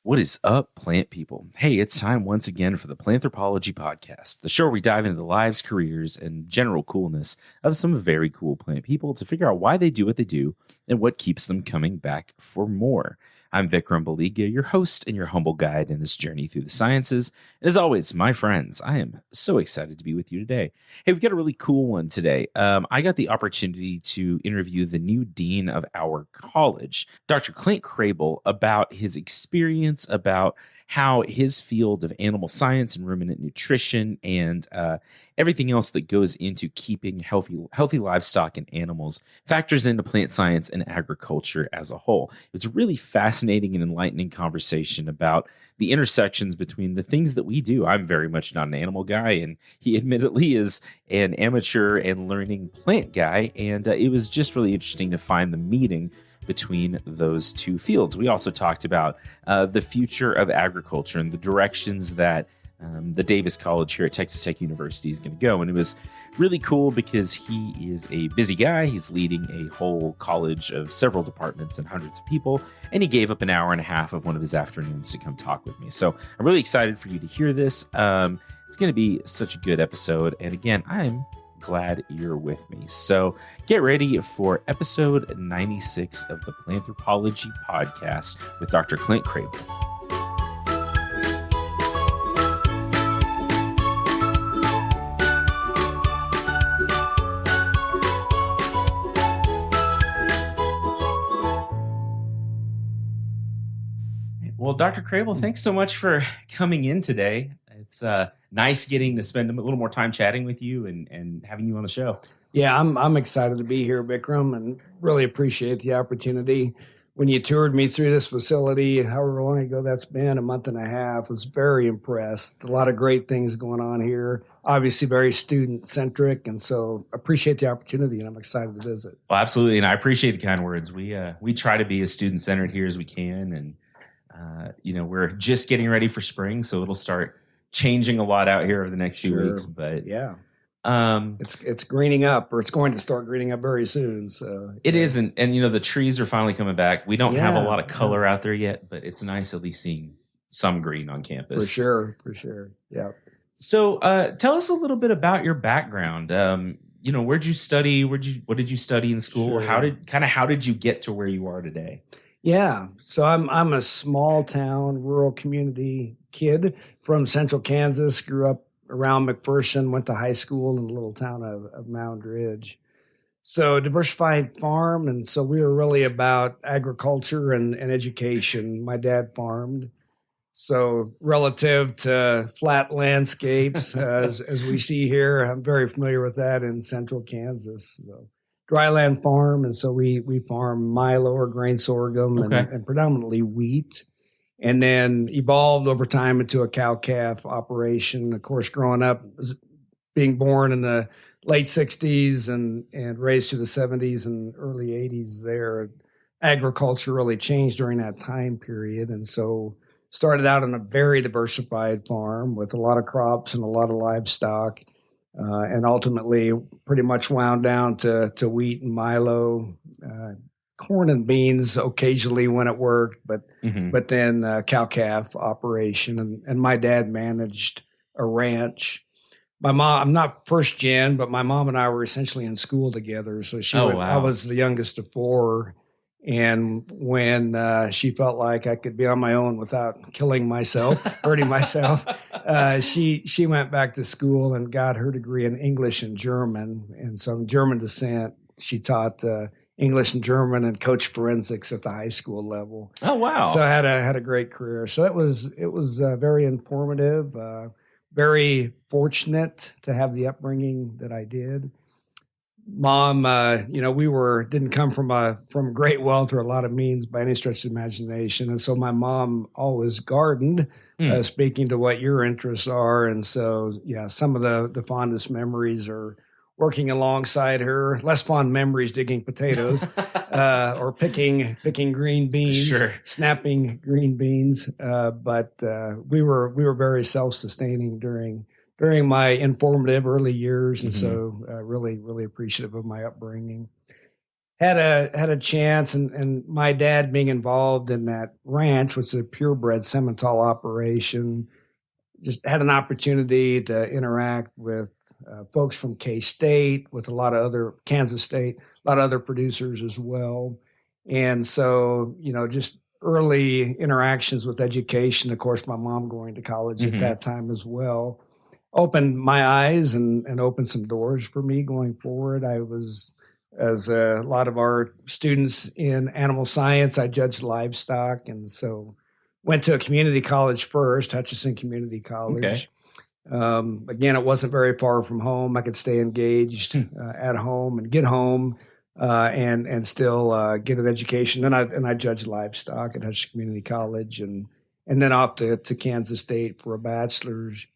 What is up, plant people? Hey, it's time once again for the Planthropology Podcast, the show where we dive into the lives, careers, and general coolness of some very cool plant people to figure out why they do what they do and what keeps them coming back for more. I'm Vikram Baliga, your host and your humble guide in this journey through the sciences. And as always, my friends, I am so excited to be with you today. Hey, we've got a really cool one today. I got the opportunity to interview the new dean of our college, Dr. Clint Krehbiel, about his experience, about how his field of animal science and ruminant nutrition and everything else that goes into keeping healthy livestock and animals factors into plant science and agriculture as a whole. It was a really fascinating and enlightening conversation about the intersections between the things that we do. I'm very much not an animal guy, and he admittedly is an amateur and learning plant guy. And it was just really interesting to find the meeting between those two fields. We also talked about the future of agriculture and the directions that the Davis College here at Texas Tech University is going to go. And it was really cool because he is a busy guy. He's leading a whole college of several departments and hundreds of people. And he gave up an hour and a half of one of his afternoons to come talk with me. So I'm really excited for you to hear this. It's going to be such a good episode. And again, I'm glad you're with me. So get ready for episode 96 of the Planthropology Podcast with Dr. Clint Krehbiel. Well, Dr. Krehbiel, thanks so much for coming in today. It's nice getting to spend a little more time chatting with you and having you on the show. Yeah, I'm excited to be here, Vikram, and really appreciate the opportunity. When you toured me through this facility, however long ago that's been, a month and a half, I was very impressed. A lot of great things going on here. Obviously very student-centric, and so appreciate the opportunity, and I'm excited to visit. Well, absolutely, and I appreciate the kind words. We try to be as student-centered here as we can, and we're just getting ready for spring, so it'll start changing a lot out here over the next few weeks. But yeah, it's greening up, or it's going to start greening up very soon. So it isn't, and the trees are finally coming back. We don't have a lot of color out there yet, but it's nice at least seeing some green on campus. For sure. Yeah. So tell us a little bit about your background. Where'd you study? What did you study in school? Sure. How did you get to where you are today? Yeah, so I'm a small town, rural community kid from central Kansas. Grew up around McPherson, went to high school in the little town of Mound Ridge. So diversified farm, and so we were really about agriculture and education. My dad farmed, so relative to flat landscapes, as we see here, I'm very familiar with that in central Kansas. So dryland farm, and so we farm milo or grain sorghum and predominantly wheat, and then evolved over time into a cow-calf operation. Of course, growing up, being born in the late 60s and raised to the 70s and early 80s there, agriculture really changed during that time period, and so started out on a very diversified farm with a lot of crops and a lot of livestock. And ultimately pretty much wound down to wheat and milo, corn and beans occasionally when it worked, but then cow-calf operation. And my dad managed a ranch. My mom, I'm not first gen, but my mom and I were essentially in school together. So I was the youngest of four. And when she felt like I could be on my own without killing myself, hurting myself, she went back to school and got her degree in English and German. And so German descent, she taught English and German and coached forensics at the high school level. Oh, wow. So I had a great career. So it was very informative, very fortunate to have the upbringing that I did. Mom, we didn't come from great wealth or a lot of means by any stretch of the imagination. And so my mom always gardened, speaking to what your interests are. And so, yeah, some of the fondest memories are working alongside her. Less fond memories digging potatoes or picking green beans, snapping green beans. But we were very self-sustaining during my informative early years, and so really, really appreciative of my upbringing. had a chance, and my dad being involved in that ranch, which is a purebred Simmental operation, just had an opportunity to interact with folks from K-State, with a lot of other Kansas State, a lot of other producers as well. And so, just early interactions with education. Of course, my mom going to college at that time as well, opened my eyes and opened some doors for me going forward. I was, as a lot of our students in animal science, I judged livestock. And so went to a community college first, Hutchinson Community College. Again, it wasn't very far from home. I could stay engaged at home and get home and still get an education. Then I judged livestock at Hutchinson Community College, and then off to Kansas State for a bachelor's.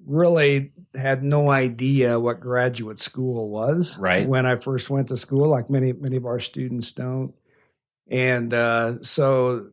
Really had no idea what graduate school was when I first went to school, like many of our students don't. And so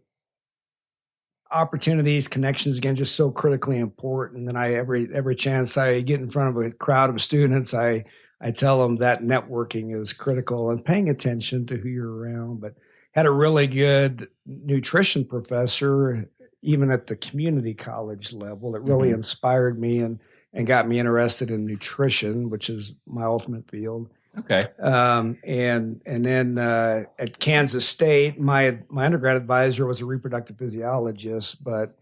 opportunities, connections, again, just so critically important. And every chance I get in front of a crowd of students, I tell them that networking is critical and paying attention to who you're around. But had a really good nutrition professor, even at the community college level. It really inspired me and got me interested in nutrition, which is my ultimate field. Okay. And then at Kansas State, my undergrad advisor was a reproductive physiologist, but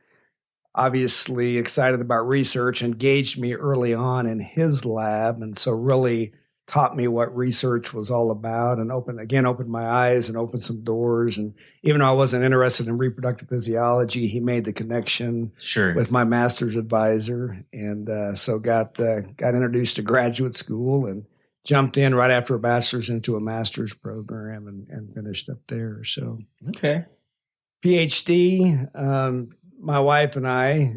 obviously excited about research, engaged me early on in his lab, and so really taught me what research was all about, and opened my eyes and opened some doors. And even though I wasn't interested in reproductive physiology, he made the connection with my master's advisor, and so got introduced to graduate school and jumped in right after a bachelor's into a master's program and finished up there. So PhD, my wife and I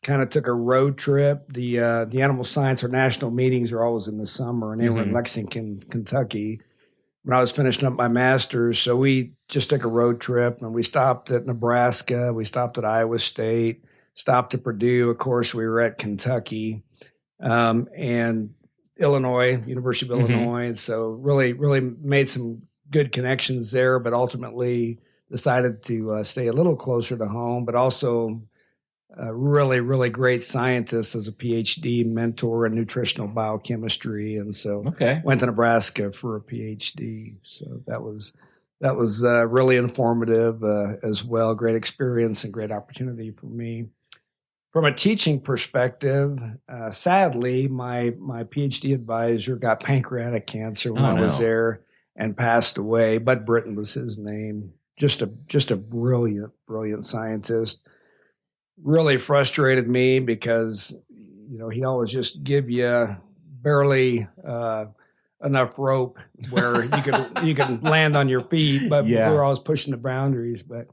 kind of took a road trip. The animal science or national meetings are always in the summer, and they were in Lexington, Kentucky when I was finishing up my master's. So we just took a road trip, and we stopped at Nebraska. We stopped at Iowa State, stopped at Purdue. Of course, we were at Kentucky and Illinois, University of Illinois. And so really made some good connections there, but ultimately decided to stay a little closer to home, but also really great scientist as a PhD, mentor in nutritional biochemistry. And so went to Nebraska for a PhD. So that was really informative as well. Great experience and great opportunity for me. From a teaching perspective, sadly, my PhD advisor got pancreatic cancer when I was there and passed away. Bud Britton was his name. Just a brilliant scientist. Really frustrated me because, he'd always just give you barely enough rope where you could land on your feet, but we were always pushing the boundaries. But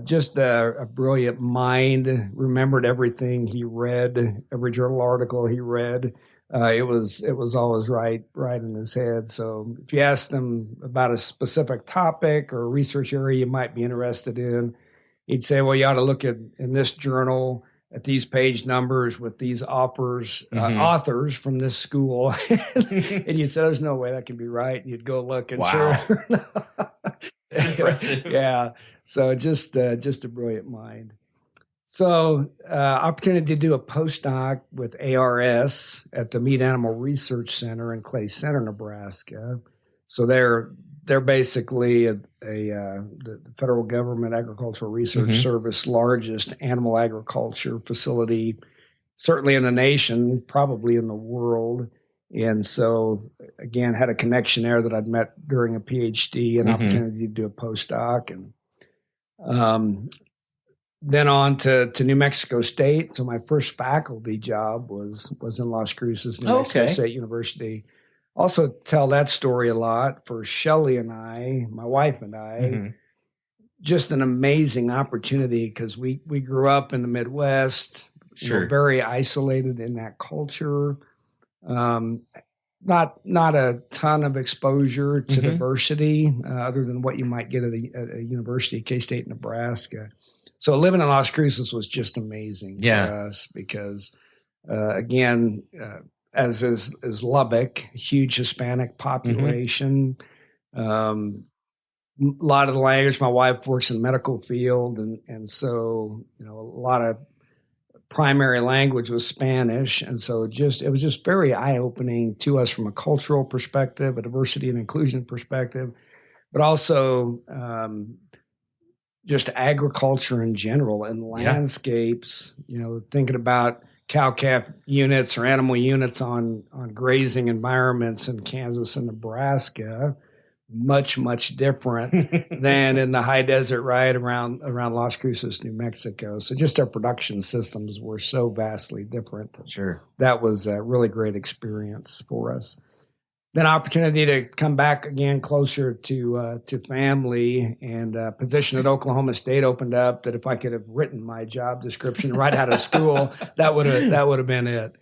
just a brilliant mind, remembered everything he read, every journal article he read. It was always right in his head. So if you asked him about a specific topic or research area you might be interested in, he'd say, well, you ought to look in this journal at these page numbers with these authors from this school. And you say, there's no way that can be right. And you'd go look and sure. That's impressive. Yeah. So just a brilliant mind. So opportunity to do a postdoc with ARS at the Meat Animal Research Center in Clay Center, Nebraska. So they're basically the federal government agricultural research service largest animal agriculture facility, certainly in the nation, probably in the world. And so, again, had a connection there that I'd met during a PhD, an opportunity to do a postdoc. And then on to New Mexico State. So my first faculty job was in Las Cruces, New Mexico State University. Also tell that story a lot for Shelley and I, my wife and I. Just an amazing opportunity because we grew up in the Midwest, very isolated in that culture. Not a ton of exposure to diversity other than what you might get at a university, K-State, Nebraska. So living in Las Cruces was just amazing for us because, again, as is Lubbock, huge Hispanic population. A lot of the language. My wife works in the medical field, and so a lot of primary language was Spanish, and so it was just very eye opening to us from a cultural perspective, a diversity and inclusion perspective, but also just agriculture in general and landscapes. Thinking about cow-calf units or animal units on grazing environments in Kansas and Nebraska. Much different than in the high desert right around Las Cruces, New Mexico. So just our production systems were so vastly different. Sure. That was a really great experience for us. Then opportunity to come back again closer to family, and a position at Oklahoma State opened up that if I could have written my job description right out of school, that would have been it.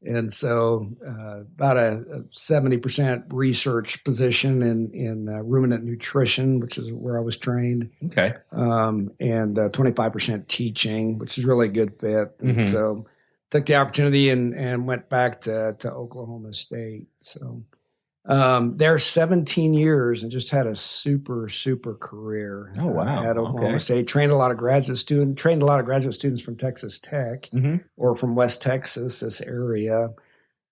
And so about a 70% research position in ruminant nutrition, which is where I was trained. Okay. And 25% teaching, which is really a good fit. And so took the opportunity and went back to Oklahoma State. So there 17 years and just had a super career. Oh, wow. At Oklahoma State. Trained a lot of graduate students from Texas Tech or from West Texas, this area.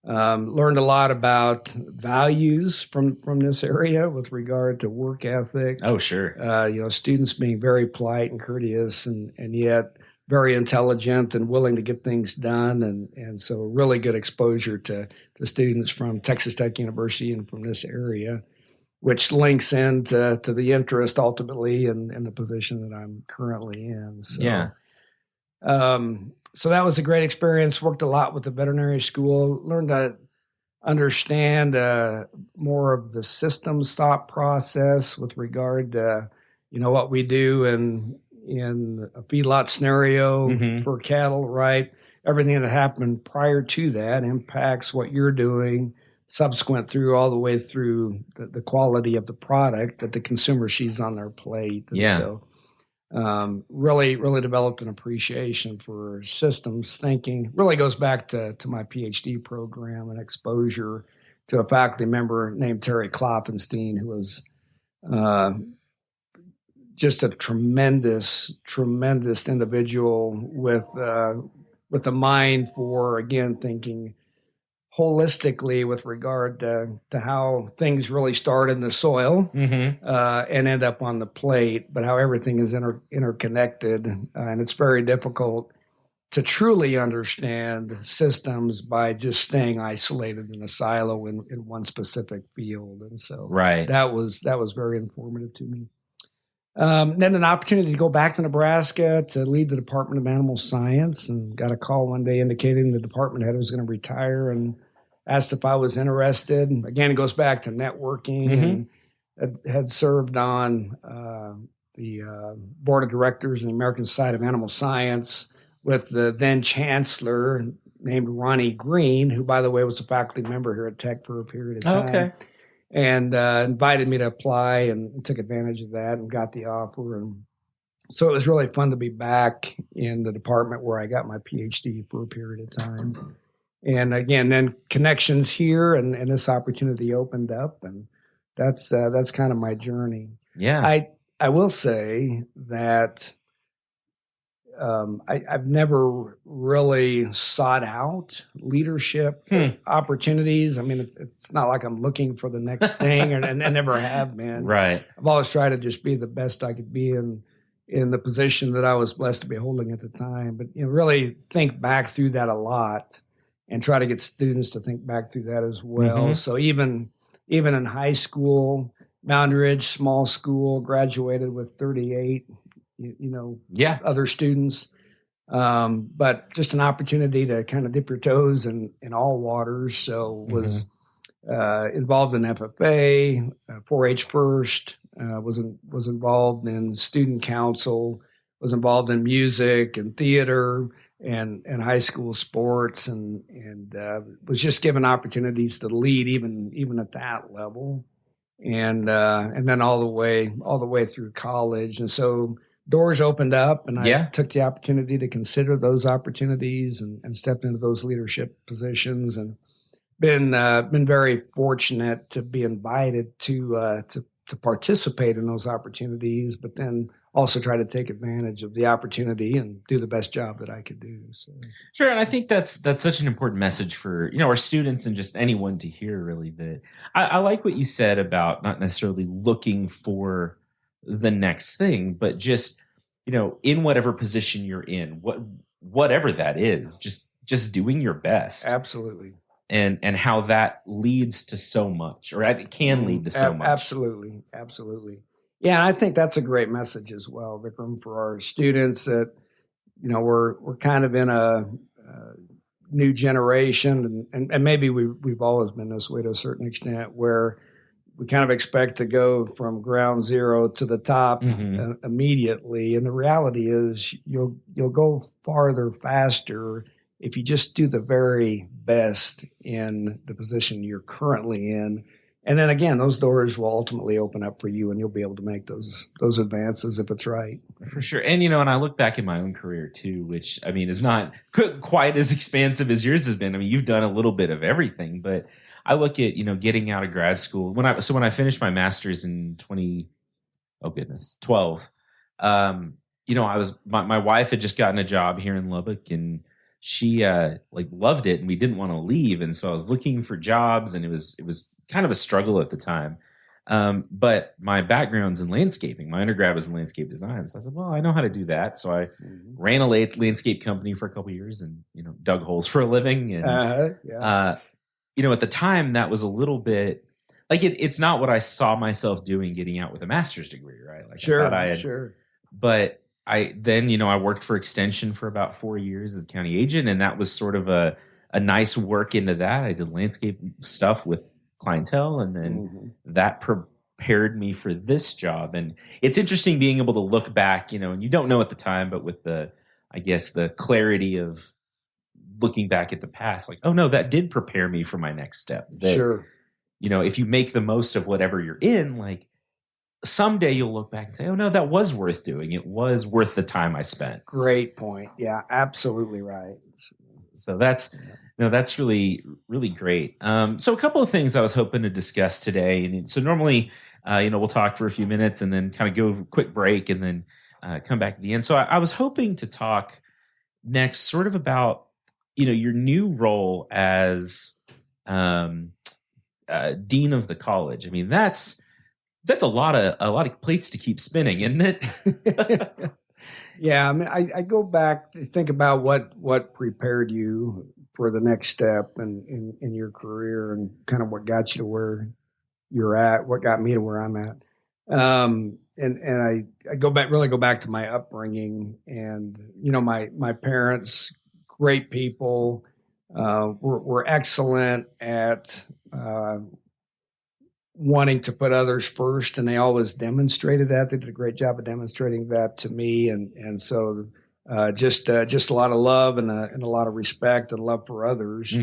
Learned a lot about values from this area with regard to work ethic. Oh, sure. Students being very polite and courteous and yet very intelligent and willing to get things done. And so really good exposure to students from Texas Tech University and from this area, which links into the interest ultimately in the position that I'm currently in. So, yeah. So that was a great experience. Worked a lot with the veterinary school, learned to understand more of the systems thought process with regard to, what we do in a feedlot scenario for cattle, right? Everything that happened prior to that impacts what you're doing subsequent through all the way through the quality of the product that the consumer sees on their plate. And so really developed an appreciation for systems thinking. Really goes back to my PhD program and exposure to a faculty member named Terry Kloffenstein, who was just a tremendous individual with a mind for, again, thinking holistically with regard to how things really start in the soil and end up on the plate, but how everything is interconnected. And it's very difficult to truly understand systems by just staying isolated in a silo in one specific field. And so that was very informative to me. Then an opportunity to go back to Nebraska to lead the Department of Animal Science, and got a call one day indicating the department head was going to retire and asked if I was interested. Again, it goes back to networking and had served on the board of directors in the American Society of Animal Science with the then chancellor named Ronnie Green, who, by the way, was a faculty member here at Tech for a period of time. Okay. And invited me to apply and took advantage of that and got the offer. And so it was really fun to be back in the department where I got my PhD for a period of time. And again, then connections here and this opportunity opened up, and that's kind of my journey. Yeah. I will say that I've never really sought out leadership opportunities. I mean, it's not like I'm looking for the next thing, and I never have been. Right. I've always tried to just be the best I could be in the position that I was blessed to be holding at the time. But really think back through that a lot, and try to get students to think back through that as well. So even in high school, Mountain Ridge, small school, graduated with 38. Other students, but just an opportunity to kind of dip your toes in all waters. So was involved in FFA, 4-H first, was involved in student council, was involved in music and theater and high school sports, and was just given opportunities to lead even at that level, and then all the way through college. And so doors opened up, and I took the opportunity to consider those opportunities and stepped into those leadership positions, and been very fortunate to be invited to to participate in those opportunities, but then also try to take advantage of the opportunity and do the best job that I could do. So. Sure, and I think that's such an important message for our students and just anyone to hear. Really, that I like what you said about not necessarily looking for the next thing, but just in whatever position you're in, whatever that is, just doing your best. Absolutely. And how that leads to so much, or it can lead to so much. Absolutely. Yeah, and I think that's a great message as well, Vikram, for our students that, we're kind of in a new generation, and maybe we've always been this way to a certain extent, where we kind of expect to go from ground zero to the top immediately. And the reality is you'll go farther faster if you just do the very best in the position you're currently in. And then again, those doors will ultimately open up for you, and you'll be able to make those advances if it's right. For sure. And, and I look back in my own career too, which is not quite as expansive as yours has been. You've done a little bit of everything, but I look at, getting out of grad school when I finished my master's in 12, my wife had just gotten a job here in Lubbock, and she loved it, and we didn't want to leave. And so I was looking for jobs, and it was kind of a struggle at the time. But my background's in landscaping. My undergrad was in landscape design. So I said, well, I know how to do that. So I ran a landscape company for a couple of years and, dug holes for a living. And, at the time that was a little bit it's not what I saw myself doing getting out with a master's degree, right? Sure. But I worked for Extension for about 4 years as a county agent, and that was sort of a nice work into that. I did landscape stuff with clientele, and then that prepared me for this job. And it's interesting being able to look back, and you don't know at the time, but with the clarity of looking back at the past, oh no, that did prepare me for my next step. Sure. If you make the most of whatever you're in, someday you'll look back and say, oh no, that was worth doing. It was worth the time I spent. Great point. Yeah, absolutely right. So that's really, really great. So a couple of things I was hoping to discuss today. And so normally, we'll talk for a few minutes and then kind of go a quick break and then come back at the end. So I was hoping to talk next sort of about, your new role as dean of the college. That's a lot of plates to keep spinning, isn't it? Yeah, I go back to think about what prepared you for the next step in your career, and kind of what got you to where you're at, what got me to where I'm at. And I go back to my upbringing, and my parents, great people, were excellent at wanting to put others first, and they always demonstrated that. They did a great job of demonstrating that to me, and so just a lot of love and a lot of respect and love for others.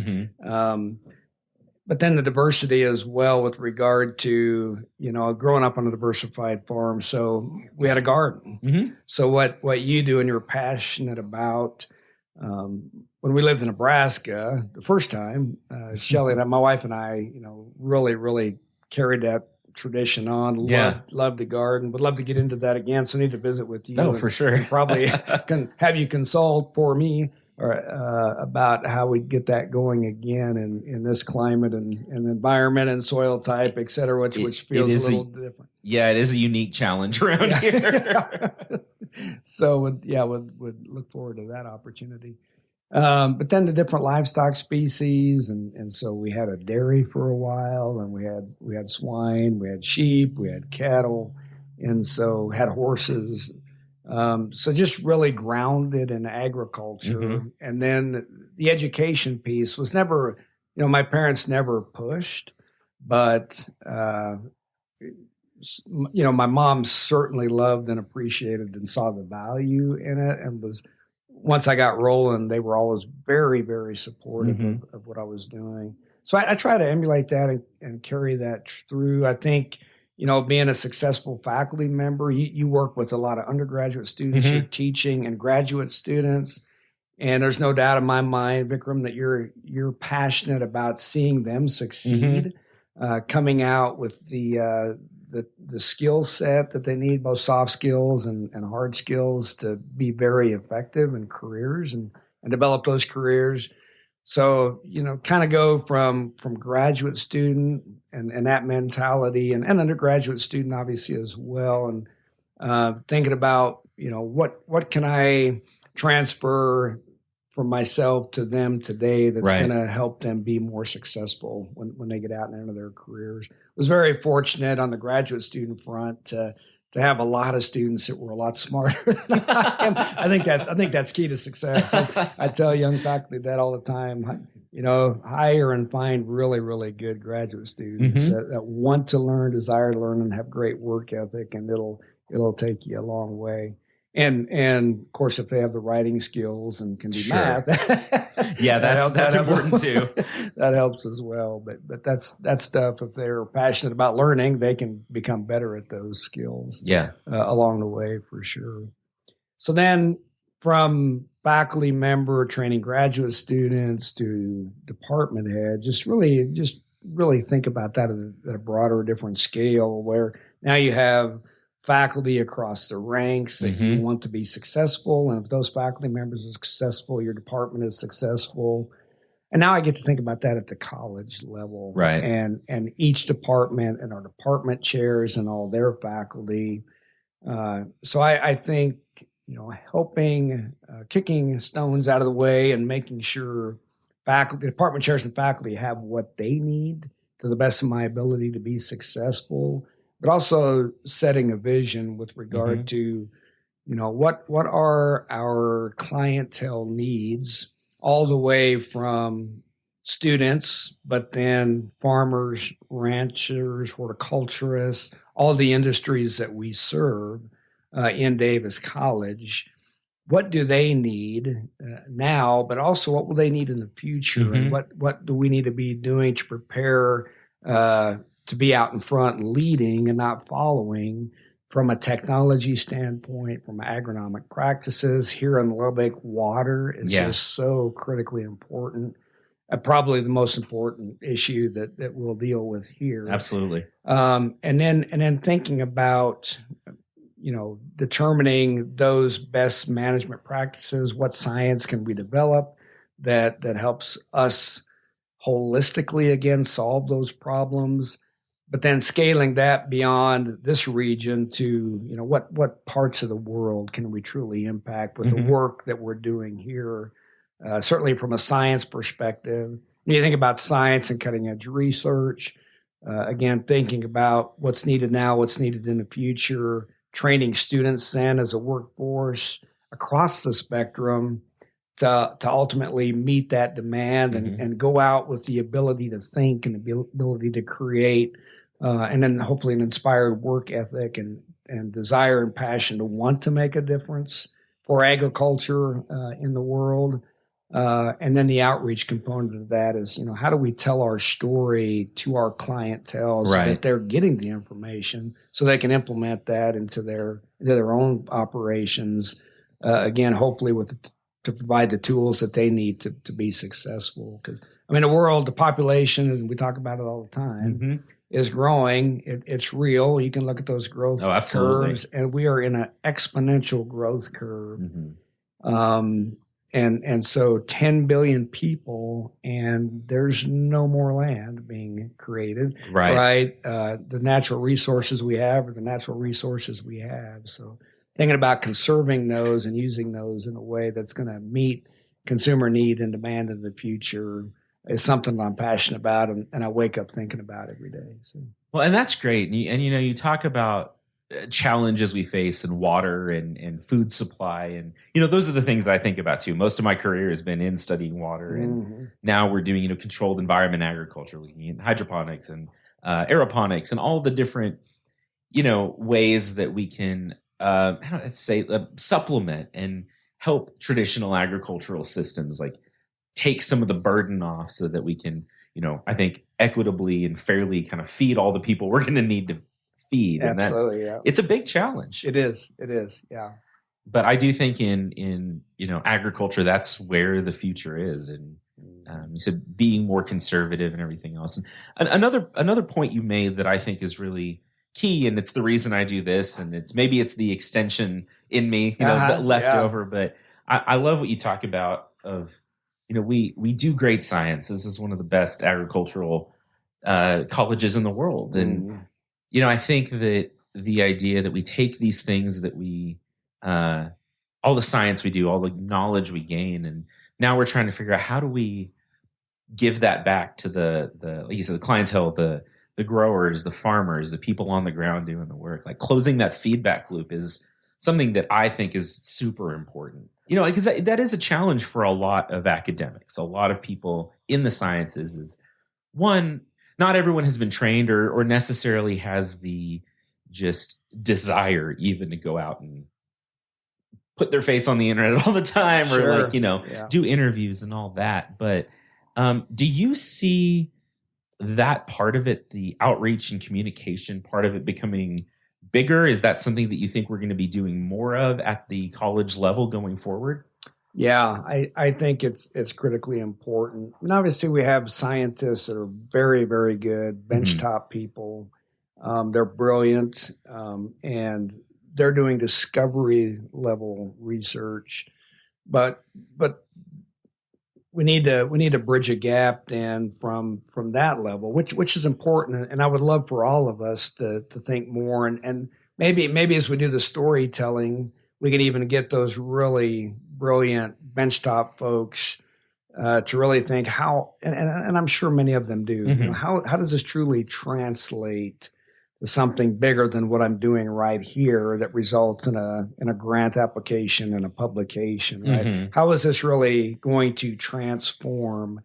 But then the diversity as well, with regard to growing up on a diversified farm. So we had a garden. So what you do and you're passionate about. When we lived in Nebraska the first time, Shelley and I, my wife and I, really, really carried that tradition on. Loved the garden. Would love to get into that again. So I need to visit with you. Oh, for sure. And probably can have you consult for me or about how we get that going again in this climate and environment and soil type, et cetera, which feels a little different. Yeah, it is a unique challenge around here. So would look forward to that opportunity. But then the different livestock species, and so we had a dairy for a while, and we had swine, we had sheep, we had cattle, and so had horses. So just really grounded in agriculture. And then the education piece was never, my parents never pushed, but my mom certainly loved and appreciated and saw the value in it, and was. Once I got rolling, they were always very, very supportive of what I was doing. So I try to emulate that and carry that through. I think, being a successful faculty member, you work with a lot of undergraduate students, you're teaching, and graduate students. And there's no doubt in my mind, Vikram, that you're passionate about seeing them succeed, coming out with the the skill set that they need, both soft skills and hard skills, to be very effective in careers and develop those careers. So, kind of go from graduate student and that mentality and undergraduate student obviously as well. And thinking about, what can I transfer from myself to them today that's Right. going to help them be more successful when they get out and into their careers. I was very fortunate on the graduate student front to have a lot of students that were a lot smarter than I am. I think that's key to success. I tell young faculty that all the time. Hire and find really, really good graduate students that want to learn, desire to learn, and have great work ethic, and it'll take you a long way. And of course, if they have the writing skills and can do math, yeah, that's important too. That helps as well. But that's stuff. If they're passionate about learning, they can become better at those skills. Yeah, along the way for sure. So then, from faculty member training graduate students to department head, just really think about that at a broader, different scale, where now you have faculty across the ranks that you want to be successful. And if those faculty members are successful, your department is successful. And now I get to think about that at the college level. Right. And each department and our department chairs and all their faculty. So I think, helping, kicking stones out of the way and making sure faculty, department chairs and faculty have what they need to the best of my ability to be successful, but also setting a vision with regard to, what are our clientele needs, all the way from students, but then farmers, ranchers, horticulturists, all the industries that we serve in Davis College. What do they need now, but also what will they need in the future? And what do we need to be doing to prepare to be out in front and leading and not following from a technology standpoint, from agronomic practices? Here in Lubbock, water is just so critically important. Probably the most important issue that we'll deal with here. Absolutely. And then thinking about, determining those best management practices, what science can we develop that helps us holistically, again, solve those problems, but then scaling that beyond this region to, what parts of the world can we truly impact with the work that we're doing here, certainly from a science perspective. When you think about science and cutting edge research, again, thinking about what's needed now, what's needed in the future, training students then as a workforce across the spectrum to ultimately meet that demand and go out with the ability to think and the ability to create, and then hopefully an inspired work ethic and desire and passion to want to make a difference for agriculture in the world. And then the outreach component of that is, how do we tell our story to our clientele so that they're getting the information so they can implement that into their own operations, again, hopefully to provide the tools that they need to be successful. Because, the population, as we talk about it all the time, is growing. It's real. You can look at those growth curves, and we are in an exponential growth curve. And so 10 billion people, and there's no more land being created, right? The natural resources we have are the natural resources we have. So thinking about conserving those and using those in a way that's going to meet consumer need and demand in the future is something that I'm passionate about, and I wake up thinking about every day. So. Well, and that's great. And you talk about challenges we face in water and food supply, and those are the things that I think about too. Most of my career has been in studying water, and now we're doing controlled environment agriculture, looking at hydroponics and aeroponics and all the different ways that we can supplement and help traditional agricultural systems, like take some of the burden off so that we can I think equitably and fairly kind of feed all the people we're going to need to feed. Absolutely, and it's a big challenge. It is, yeah. But I do think in agriculture, that's where the future is. And you said being more conservative and everything else. And another point you made that I think is really key, and it's the reason I do this, and maybe it's the extension in me, that left over. But I love what you talk about of, we do great science. This is one of the best agricultural colleges in the world. And, I think that the idea that we take these things that we, all the science we do, all the knowledge we gain, and now we're trying to figure out how do we give that back to the like you said, the clientele, the growers, the farmers, the people on the ground doing the work. Like closing that feedback loop is something that I think is super important. Because that is a challenge for a lot of academics, a lot of people in the sciences. Is one, not everyone has been trained or necessarily has the just desire even to go out and put their face on the internet all the time, or do interviews and all that. But do you see that part of it, the outreach and communication part of it, becoming bigger? Is that something that you think we're going to be doing more of at the college level going forward? Yeah, I think it's critically important. And obviously we have scientists that are very, very good, benchtop people. They're brilliant, and they're doing discovery level research. But we need to bridge a gap then from that level, which is important. And I would love for all of us to think more, and maybe as we do the storytelling, we can even get those really brilliant benchtop folks to really think how, and I'm sure many of them do, how does this truly translate to something bigger than what I'm doing right here that results in a grant application and a publication, right? How is this really going to transform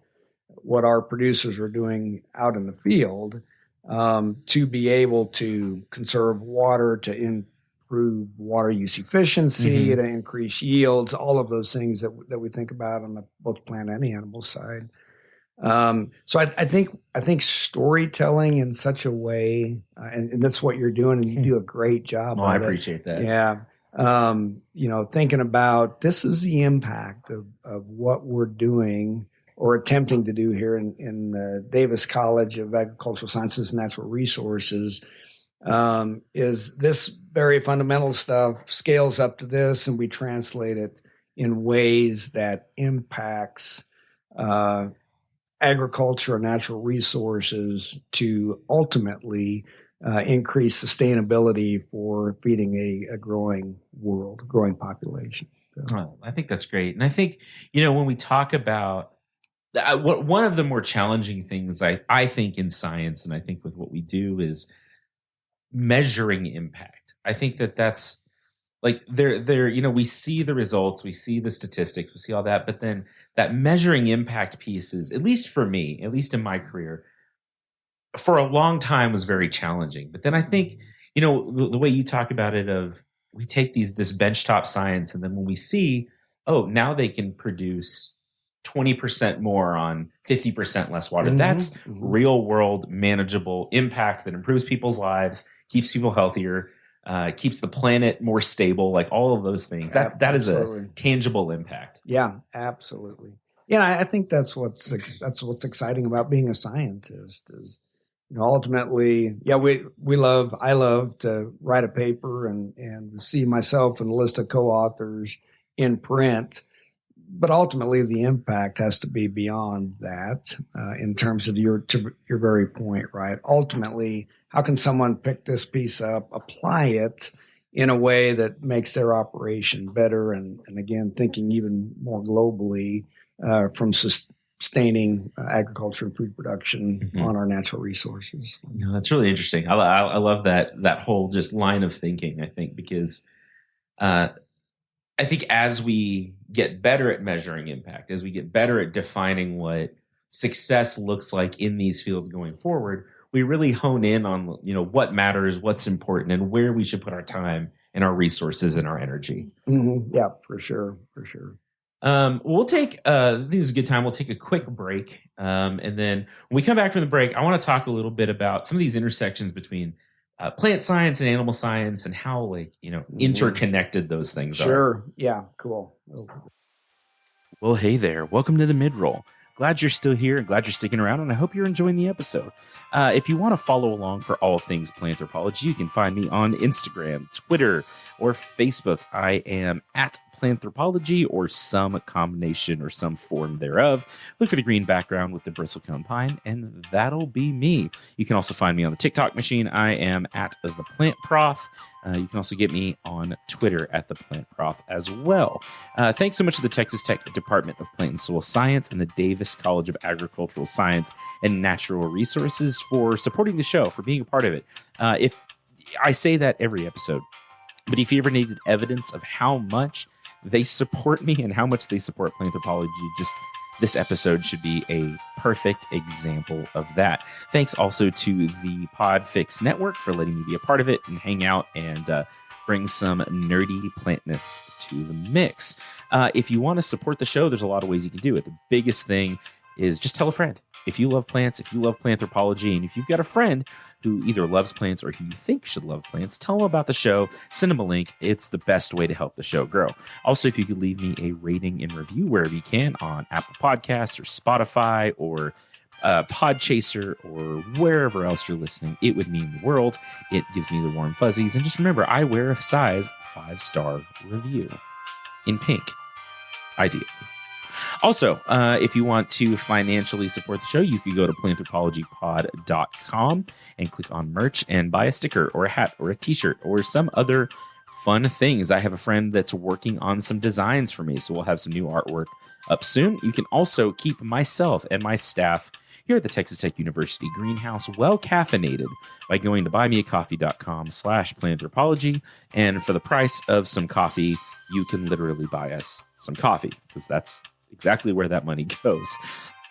what our producers are doing out in the field to be able to conserve water, to improve water use efficiency, to increase yields, all of those things that we think about on both plant and animal side. So I think storytelling in such a way, and that's what you're doing, and you do a great job. I appreciate that. Yeah. Thinking about this is the impact of what we're doing or attempting to do here in Davis College of Agricultural Sciences and Natural Resources, is this very fundamental stuff scales up to this, and we translate it in ways that impacts agriculture and natural resources to ultimately increase sustainability for feeding a growing world, growing population. So. Oh, I think that's great. And I think, when we talk about one of the more challenging things I think in science, and I think with what we do, is measuring impact. I think that's like we see the results, we see the statistics, we see all that, but then that measuring impact piece is, at least for me, at least in my career, for a long time was very challenging. But then I think, the way you talk about it, of we take this benchtop science, and then when we see, now they can produce 20% more on 50% less water, that's real world manageable impact that improves people's lives, keeps people healthier, keeps the planet more stable, like all of those things. That is a tangible impact. Yeah, absolutely. Yeah, I think that's what's exciting about being a scientist is, ultimately, I love to write a paper and see myself and a list of co-authors in print. But ultimately, the impact has to be beyond that in terms of your very point, right? Ultimately, how can someone pick this piece up, apply it in a way that makes their operation better, and again, thinking even more globally from sustaining agriculture and food production on our natural resources. No, that's really interesting. I love that whole just line of thinking, I think, because I think as we get better at measuring impact, as we get better at defining what success looks like in these fields going forward, we really hone in on, what matters, what's important, and where we should put our time and our resources and our energy. Yeah, for sure. We'll take, this is a good time. We'll take a quick break. And then when we come back from the break, I want to talk a little bit about some of these intersections between plant science and animal science, and how interconnected those things are. Sure. Yeah. Cool. Well, hey there. Welcome to the Mid-Roll. glad you're still here and glad you're sticking around, and I hope you're enjoying the episode. If you want to follow along for all things Planthropology, you can find me on Instagram, Twitter, or Facebook. I am at Planthropology or some combination or some form thereof. Look for the green background with the bristlecone pine, and that'll be me. You can also find me on the TikTok machine. I am at the Plant Prof. You can also get me on Twitter at the Plant Prof as well. Thanks so much to the Texas Tech Department of Plant and Soil Science and the Davis College of Agricultural Science and Natural Resources for supporting the show, for being a part of it. If I say that every episode, but if you ever needed evidence of how much they support me and how much they support Planthropology, just this episode should be a perfect example of that. Thanks also to the Podfix Network for letting me be a part of it and hang out and bring some nerdy plantness to the mix. If you want to support the show, there's a lot of ways you can do it. The biggest thing is just tell a friend. If you love plants, if you love Planthropology, and if you've got a friend who either loves plants or who you think should love plants, tell them about the show, send them a link. It's the best way to help the show grow. Also, if you could leave me a rating and review wherever you can on Apple Podcasts or Spotify or Podchaser or wherever else you're listening, it would mean the world. It gives me the warm fuzzies. And just remember, I wear a size 5-star review in pink, ideally. Also, if you want to financially support the show, you could go to planthropologypod.com and click on merch and buy a sticker or a hat or a t-shirt or some other fun things. I have a friend that's working on some designs for me, so we'll have some new artwork up soon. You can also keep myself and my staff here at the Texas Tech University Greenhouse well caffeinated by going to buymeacoffee.com/planthropology. And for the price of some coffee, you can literally buy us some coffee, because that's exactly where that money goes.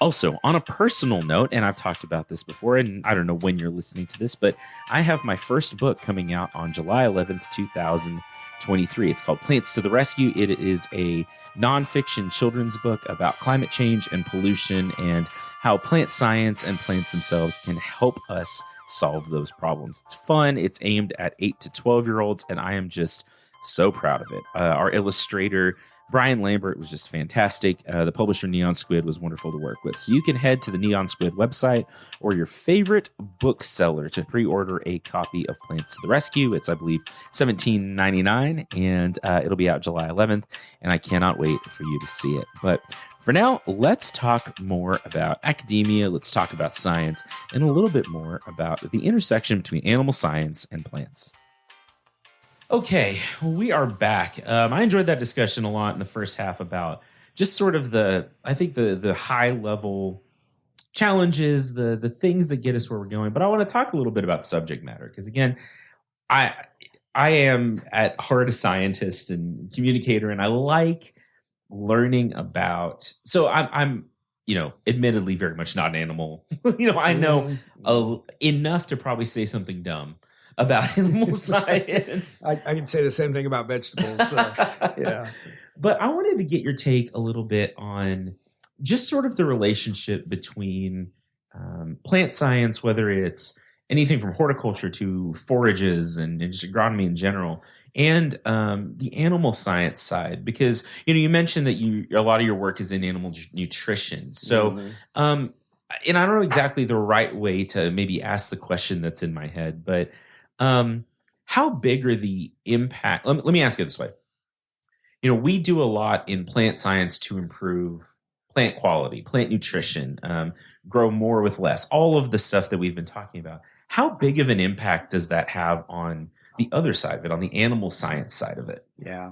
Also, on a personal note, and I've talked about this before, and I don't know when you're listening to this, but I have my first book coming out on July 11th, 2023. It's called Plants to the Rescue. It is a nonfiction children's book about climate change and pollution and how plant science and plants themselves can help us solve those problems. It's fun. It's aimed at 8 to 12-year-olds, and I am just so proud of it. Our illustrator, Brian Lambert, was just fantastic. The publisher, Neon Squid, was wonderful to work with. So you can head to the Neon Squid website or your favorite bookseller to pre-order a copy of Plants to the Rescue. It's, I believe, $17.99, and it'll be out July 11th, and I cannot wait for you to see it. But for now, let's talk more about academia, let's talk about science, and a little bit more about the intersection between animal science and plants. Okay, well, we are back. I enjoyed that discussion a lot in the first half about just sort of the high level challenges, the things that get us where we're going. But I want to talk a little bit about subject matter, because again, I am at heart a scientist and communicator, and I like learning about. So I'm admittedly very much not an animal. I know enough to probably say something dumb about animal science. I can say the same thing about vegetables. So, yeah. But I wanted to get your take a little bit on just sort of the relationship between plant science, whether it's anything from horticulture to forages and just agronomy in general, and the animal science side. Because, you mentioned that a lot of your work is in animal nutrition. So, and I don't know exactly the right way to maybe ask the question that's in my head, but how big are the impact? Let me ask it this way. We do a lot in plant science to improve plant quality, plant nutrition, grow more with less, all of the stuff that we've been talking about. How big of an impact does that have on the other side of it, on the animal science side of it? Yeah.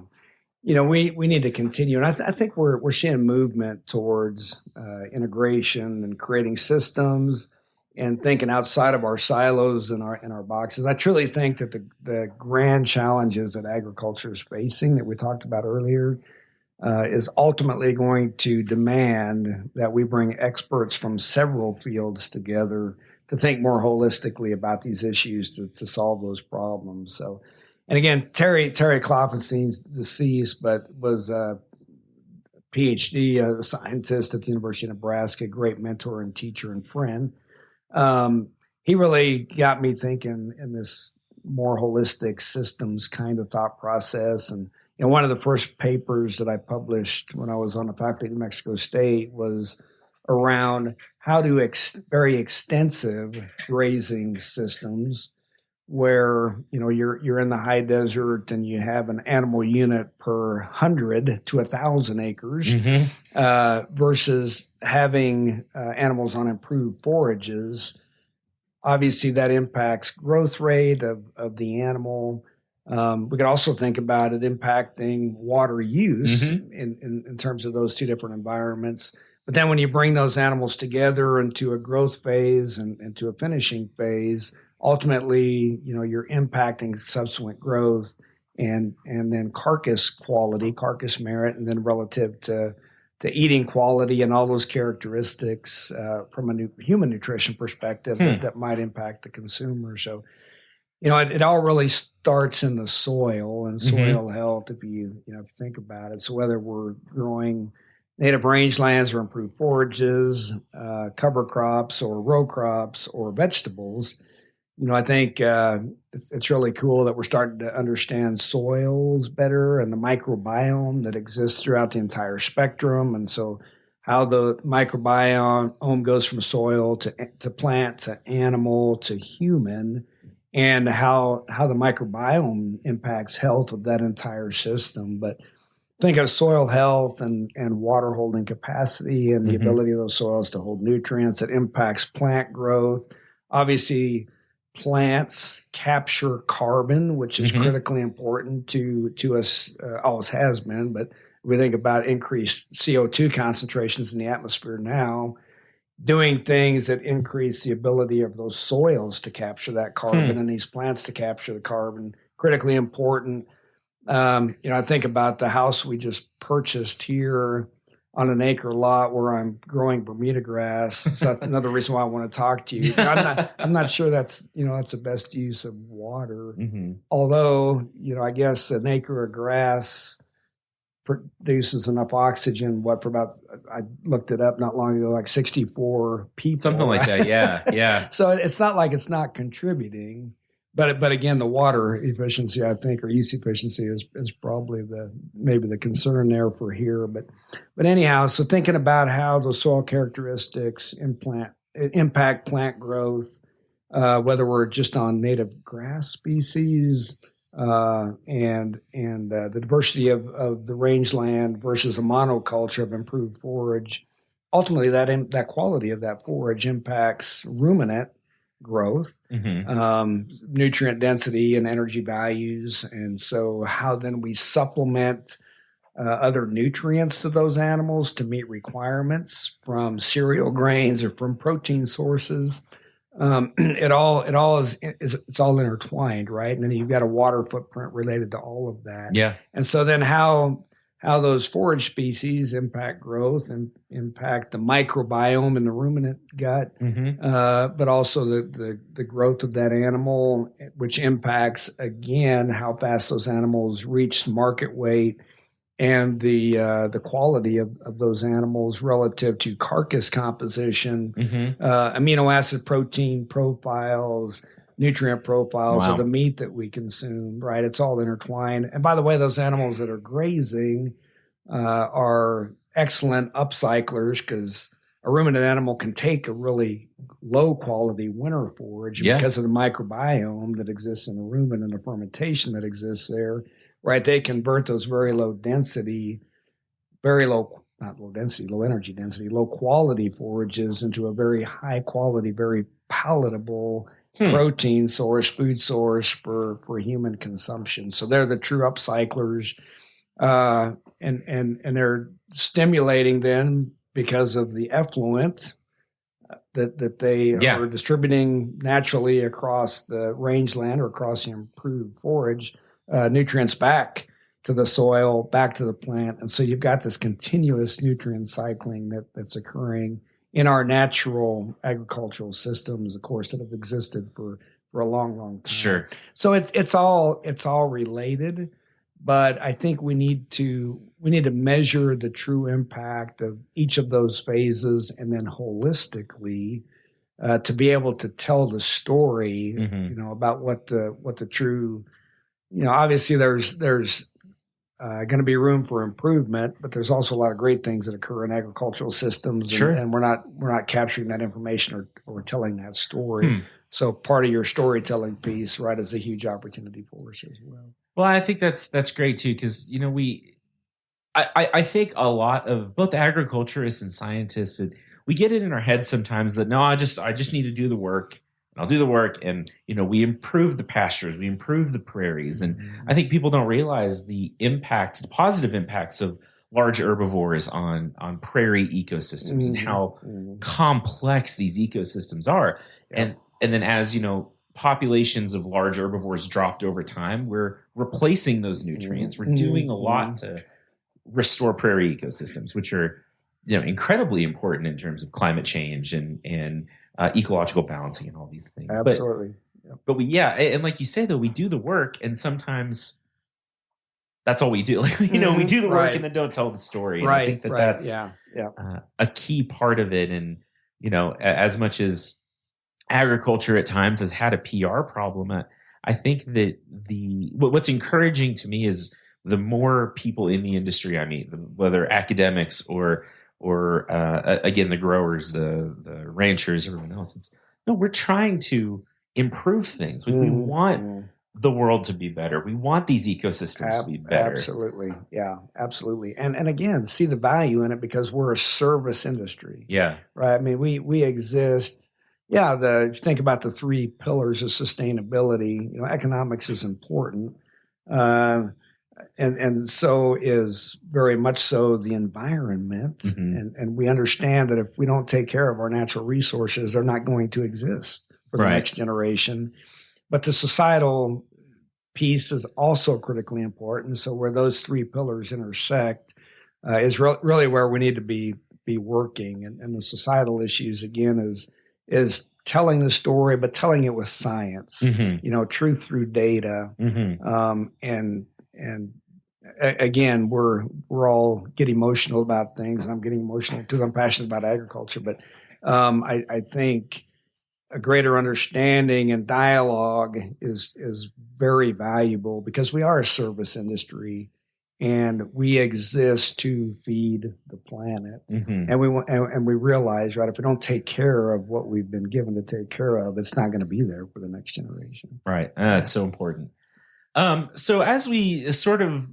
We need to continue. And I think we're seeing movement towards integration and creating systems and thinking outside of our silos and our boxes. I truly think that the grand challenges that agriculture is facing that we talked about earlier is ultimately going to demand that we bring experts from several fields together to think more holistically about these issues to solve those problems. So, and again, Terry Kloffenstein's deceased, but was a PhD, a scientist at the University of Nebraska, great mentor and teacher and friend. He really got me thinking in this more holistic systems kind of thought process. And one of the first papers that I published when I was on the faculty at New Mexico State was around how to very extensive grazing systems where, you're in the high desert and you have an animal unit per 100 to 1,000 acres, versus having animals on improved forages. Obviously, that impacts growth rate of the animal. We could also think about it impacting water use in terms of those two different environments. But then when you bring those animals together into a growth phase and into a finishing phase, ultimately, you're impacting subsequent growth and then carcass quality, carcass merit, and then relative to eating quality and all those characteristics from a human nutrition perspective that might impact the consumer. So, it all really starts in the soil and soil health if you think about it. So whether we're growing native rangelands or improved forages, cover crops or row crops or vegetables, I think it's really cool that we're starting to understand soils better and the microbiome that exists throughout the entire spectrum. And so how the microbiome goes from soil to plant to animal to human, and how the microbiome impacts health of that entire system. But think of soil health and water holding capacity and the ability of those soils to hold nutrients that impacts plant growth. Obviously, plants capture carbon, which is critically important to us, always has been. But we think about increased CO2 concentrations in the atmosphere now, doing things that increase the ability of those soils to capture that carbon and these plants to capture the carbon, critically important. I think about the house we just purchased here on an acre lot where I'm growing Bermuda grass. So that's another reason why I want to talk to you. I'm not sure that's the best use of water. Although, I guess an acre of grass produces enough oxygen, for about, I looked it up not long ago, like 64 people. Something like that, yeah. So it's not like it's not contributing. But again, the water efficiency, I think, or use efficiency is probably maybe the concern there for here. But anyhow, so thinking about how those soil characteristics impact plant growth, whether we're just on native grass species and the diversity of the rangeland versus a monoculture of improved forage, ultimately that quality of that forage impacts ruminant growth, nutrient density and energy values. And so how then we supplement other nutrients to those animals to meet requirements from cereal grains or from protein sources. It all is it's all intertwined, right? And then you've got a water footprint related to all of that. Yeah. And so then how those forage species impact growth and impact the microbiome in the ruminant gut, but also the growth of that animal, which impacts, again, how fast those animals reach market weight and the quality of those animals relative to carcass composition, amino acid protein profiles, nutrient profiles of the meat that we consume, right? It's all intertwined. And by the way, those animals that are grazing are excellent upcyclers because a ruminant animal can take a really low quality winter forage because of the microbiome that exists in the rumen and the fermentation that exists there, right? They convert those very low energy density, low quality forages into a very high quality, very palatable protein source, food source for human consumption. So they're the true upcyclers, and they're stimulating then because of the effluent that they are distributing naturally across the rangeland or across the improved forage, nutrients back to the soil, back to the plant. And so you've got this continuous nutrient cycling that's occurring in our natural agricultural systems, of course, that have existed for a long, long time. Sure. So it's all related, but I think we need to measure the true impact of each of those phases and then holistically to be able to tell the story, about what the true, obviously there's going to be room for improvement, but there's also a lot of great things that occur in agricultural systems, Sure. and we're not capturing that information or telling that story. So part of your storytelling piece, right, is a huge opportunity for us as well. Well, I think that's great too, because I think a lot of both agriculturists and scientists, we get it in our heads sometimes that no, I just need to do the work. I'll do the work, and we improve the pastures, we improve the prairies, and I think people don't realize the positive impacts of large herbivores on prairie ecosystems and how complex these ecosystems are. And then as populations of large herbivores dropped over time, we're replacing those nutrients. We're doing a lot to restore prairie ecosystems, which are incredibly important in terms of climate change and ecological balancing and all these things. Absolutely. But and like you say, though, we do the work, and sometimes that's all we do. Like, we do the work and then don't tell the story. And I think that's a key part of it. And, as much as agriculture at times has had a PR problem, I think that what's encouraging to me is the more people in the industry I meet, whether academics or again, the growers, the ranchers, everyone else, we're trying to improve things. We want the world to be better. We want these ecosystems to be better. Absolutely. Yeah, absolutely. And again, see the value in it because we're a service industry. Yeah. Right. I mean, we exist. Yeah. If you think about the three pillars of sustainability, economics is important. And so is very much so the environment. And we understand that if we don't take care of our natural resources, they're not going to exist for the next generation. But the societal piece is also critically important. So where those three pillars intersect is really where we need to be working. And the societal issues, again, is telling the story, but telling it with science, truth through data. And again, we're all get emotional about things. And I'm getting emotional because I'm passionate about agriculture. But I think a greater understanding and dialogue is very valuable because we are a service industry and we exist to feed the planet. And we realize, right, if we don't take care of what we've been given to take care of, it's not going to be there for the next generation. Right. That's so important. So as we sort of,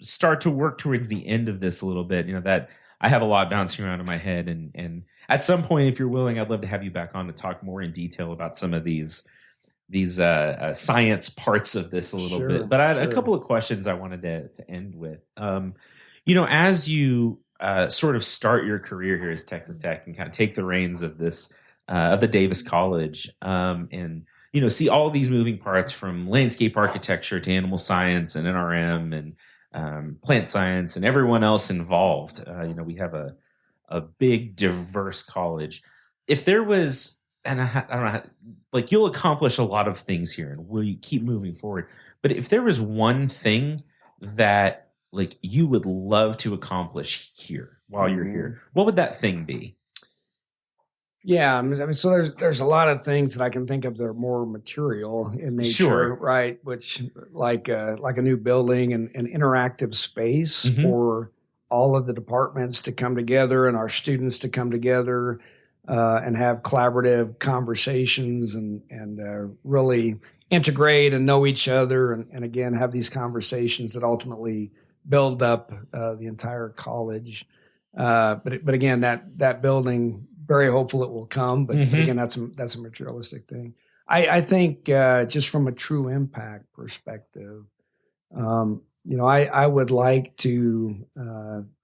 start to work towards the end of this a little bit, that I have a lot bouncing around in my head, and at some point, if you're willing, I'd love to have you back on to talk more in detail about some of these science parts of this a little bit. But I had a couple of questions I wanted to end with. As you sort of start your career here as Texas Tech and kind of take the reins of this of the Davis College, and see all these moving parts from landscape architecture to animal science and NRM and plant science and everyone else involved. We have a big, diverse college. If there was, and I don't know, like, you'll accomplish a lot of things here and we keep moving forward. But if there was one thing that like you would love to accomplish here while you're here, what would that thing be? Yeah, I mean, so there's a lot of things that I can think of that are more material in nature, right? Which like a new building and an interactive space for all of the departments to come together and our students to come together and have collaborative conversations and really integrate and know each other and again have these conversations that ultimately build up the entire college. But again, that building, very hopeful it will come. But again, that's a materialistic thing. I think just from a true impact perspective, I would like to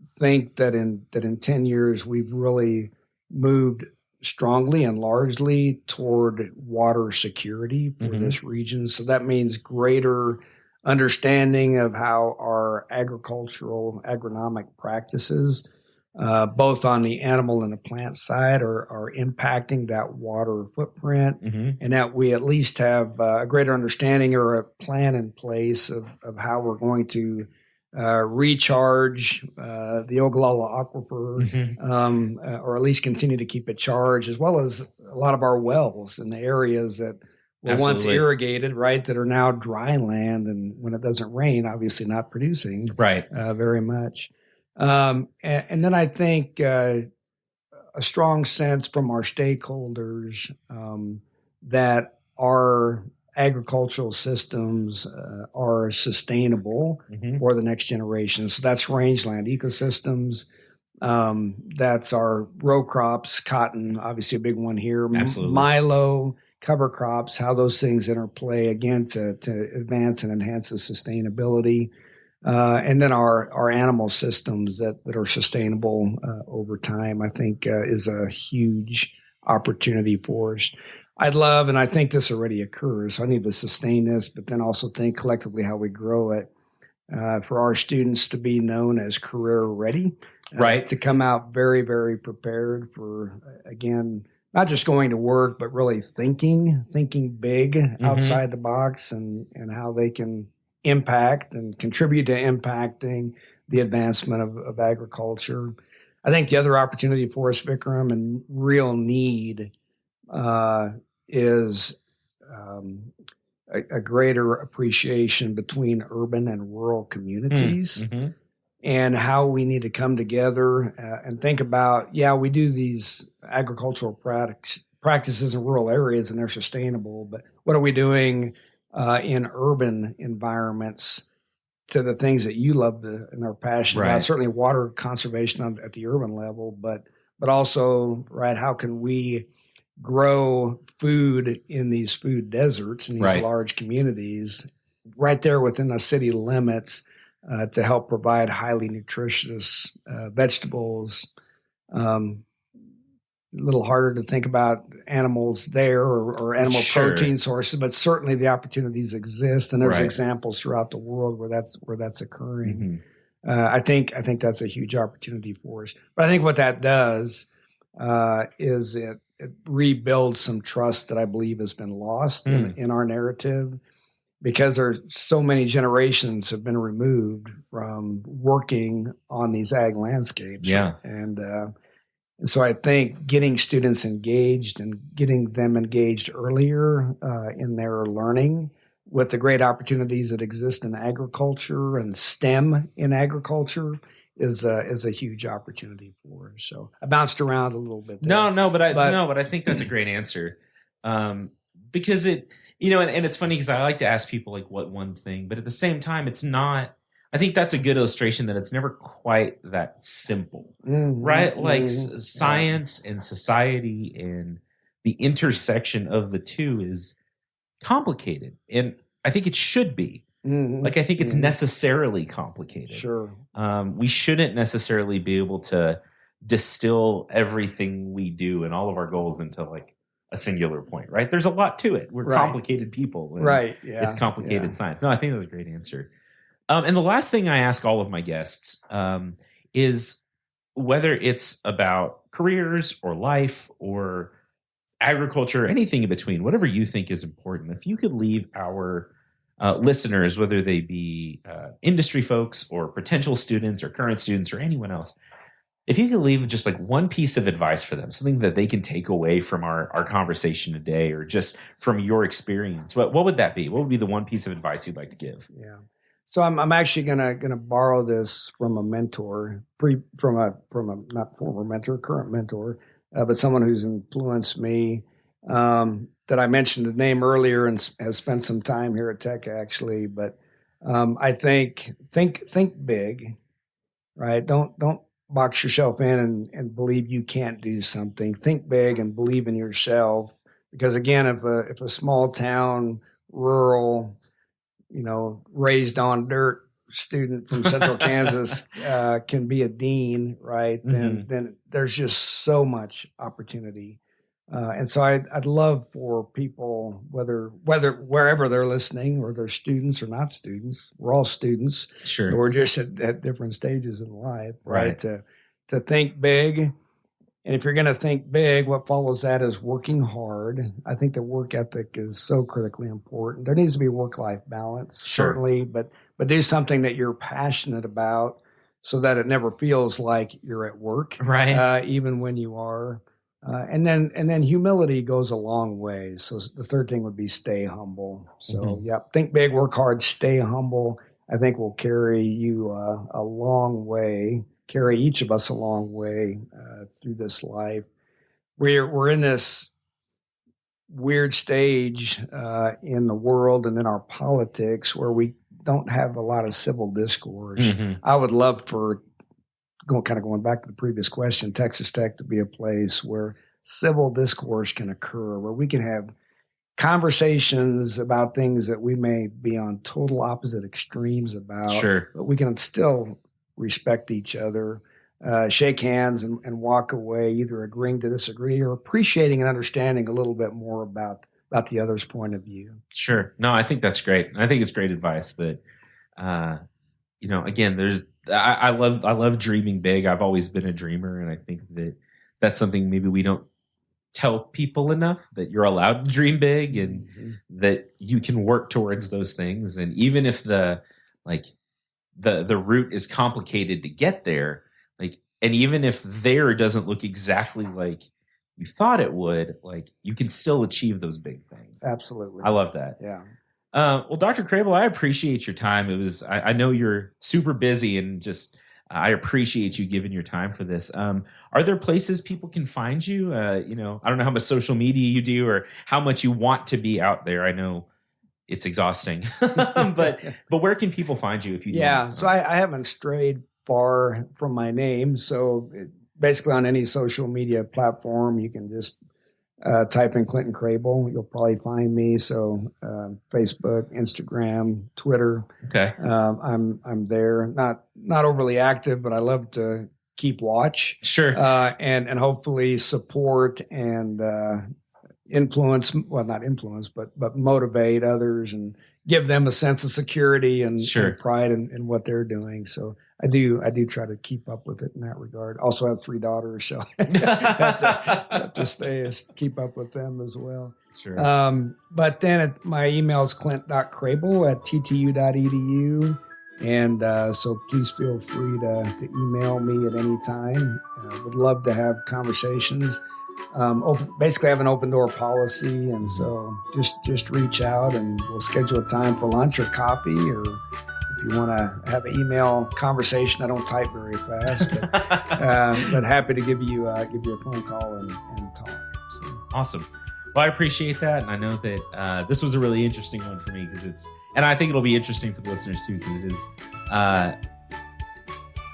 think that in 10 years we've really moved strongly and largely toward water security for this region. So that means greater understanding of how our agronomic practices, both on the animal and the plant side, are impacting that water footprint, and that we at least have a greater understanding or a plan in place of how we're going to recharge the Ogallala Aquifer, or at least continue to keep it charged, as well as a lot of our wells in the areas that were once irrigated, right, that are now dry land, and when it doesn't rain, obviously not producing very much. And then I think a strong sense from our stakeholders that our agricultural systems are sustainable for the next generation. So that's rangeland ecosystems. That's our row crops, cotton, obviously a big one here. Absolutely. Milo, cover crops, how those things interplay again to advance and enhance the sustainability. And then our animal systems that are sustainable over time, I think is a huge opportunity for us. I'd love, and I think this already occurs, so I need to sustain this, but then also think collectively how we grow it for our students to be known as career ready, to come out very, very prepared for, again, not just going to work, but really thinking big outside the box and how they can impact and contribute to impacting the advancement of agriculture. I think the other opportunity for us, Vikram, and real need is a greater appreciation between urban and rural communities and how we need to come together and think about, we do these agricultural practices in rural areas and they're sustainable, but what are we doing in urban environments to the things that you love and are passionate about? Certainly water conservation at the urban level, but also, how can we grow food in these food deserts in these large communities right there within the city limits to help provide highly nutritious vegetables. A little harder to think about animals there or animal protein sources, but certainly the opportunities exist, and there's examples throughout the world where that's occurring. I think that's a huge opportunity for us. But I think what that does is it rebuilds some trust that I believe has been lost in our narrative, because there's so many generations have been removed from working on these ag landscapes. And so I think getting students engaged and getting them engaged earlier in their learning with the great opportunities that exist in agriculture and STEM in agriculture is a huge opportunity for us. So I bounced around a little bit there. But I think that's a great answer. Because it, and it's funny because I like to ask people like what one thing, but at the same time, it's not. I think that's a good illustration that it's never quite that simple, right? Like science and society and the intersection of the two is complicated. And I think it should be. Like, I think it's necessarily complicated. Sure. We shouldn't necessarily be able to distill everything we do and all of our goals into like a singular point, right? There's a lot to it. We're complicated people. And it's complicated science. No, I think that was a great answer. And the last thing I ask all of my guests is whether it's about careers or life or agriculture, anything in between, whatever you think is important. If you could leave our listeners, whether they be industry folks or potential students or current students or anyone else, if you could leave just like one piece of advice for them, something that they can take away from our conversation today or just from your experience, what would that be? What would be the one piece of advice you'd like to give? Yeah. So I'm actually gonna borrow this from a mentor, from a not former mentor, current mentor, but someone who's influenced me. That I mentioned the name earlier and has spent some time here at Tech actually. But I think big, right? Don't box yourself in and believe you can't do something. Think big and believe in yourself, because again, if a small town, rural, raised on dirt student from Central Kansas can be a dean, right? Then there's just so much opportunity. And so I'd love for people, wherever they're listening, or they're students or not students, we're all students. Sure. We're just at different stages in life, right? To think big. And if you're going to think big, what follows that is working hard. I think the work ethic is so critically important. There needs to be work-life balance, certainly, but do something that you're passionate about so that it never feels like you're at work, right? Even when you are. And then humility goes a long way. So the third thing would be stay humble. So think big, work hard, stay humble. I think will carry you a long way, carry each of us a long way through this life. We're in this weird stage in the world and in our politics where we don't have a lot of civil discourse. I would love for, going back to the previous question, Texas Tech to be a place where civil discourse can occur, where we can have conversations about things that we may be on total opposite extremes about, but we can still respect each other, shake hands and walk away either agreeing to disagree or appreciating and understanding a little bit more about the other's point of view. Sure. No, I think that's great. I think it's great advice that, again, I love dreaming big. I've always been a dreamer. And I think that that's something maybe we don't tell people enough, that you're allowed to dream big and that you can work towards those things. And even if the route is complicated to get there, and even if there doesn't look exactly like you thought it would, you can still achieve those big things. Absolutely. I love that. Yeah. Well, Dr. Krehbiel, I appreciate your time. I know you're super busy and just, I appreciate you giving your time for this. Are there places people can find you? I don't know how much social media you do or how much you want to be out there. I know it's exhausting, but where can people find you if you? Yeah. So I haven't strayed far from my name. So basically on any social media platform, you can just type in Clint Krehbiel. You'll probably find me. So Facebook, Instagram, Twitter. Okay. I'm there. Not overly active, but I love to keep watch. Sure. And hopefully support and influence. Well, not influence, but motivate others and give them a sense of security and pride in what they're doing. So I do try to keep up with it in that regard. Also have 3 daughters, so have to keep up with them as well. Sure. But then my email is clint.krehbiel@ttu.edu. And so please feel free to email me at any time. Would love to have conversations. Basically, I have an open door policy, and so just reach out, and we'll schedule a time for lunch or coffee, or if you want to have an email conversation. I don't type very fast, but happy to give you a phone call and talk. So. Awesome. Well, I appreciate that, and I know that this was a really interesting one for me and I think it'll be interesting for the listeners too, because it is.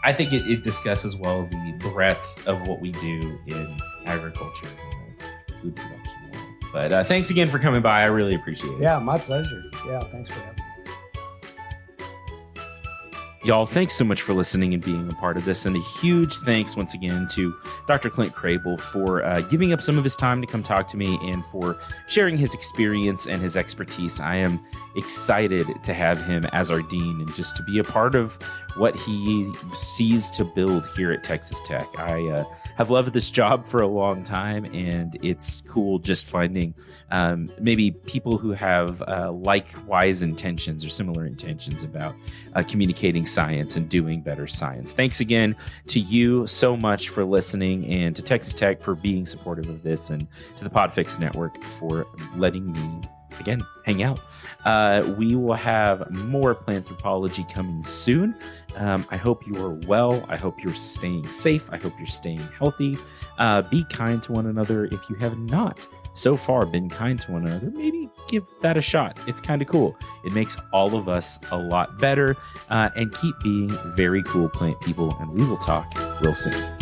I think it discusses well the breadth of what we do in agriculture and food production world. But thanks again for coming by. I really appreciate it. Yeah, my pleasure. Yeah, thanks for having me. Y'all, thanks so much for listening and being a part of this. And a huge thanks once again to Dr. Clint Krehbiel for giving up some of his time to come talk to me and for sharing his experience and his expertise. I am excited to have him as our dean and just to be a part of what he sees to build here at Texas Tech. I have loved this job for a long time, and it's cool just finding maybe people who have likewise intentions or similar intentions about communicating science and doing better science. Thanks again to you so much for listening, and to Texas Tech for being supportive of this, and to the Podfix Network for letting me, again, hang out. We will have more Planthropology coming soon. I hope you are well. I hope you're staying safe. I hope you're staying healthy. Be kind to one another. If you have not so far been kind to one another, maybe give that a shot. It's kind of cool. It makes all of us a lot better. And keep being very cool plant people, and we will talk real soon.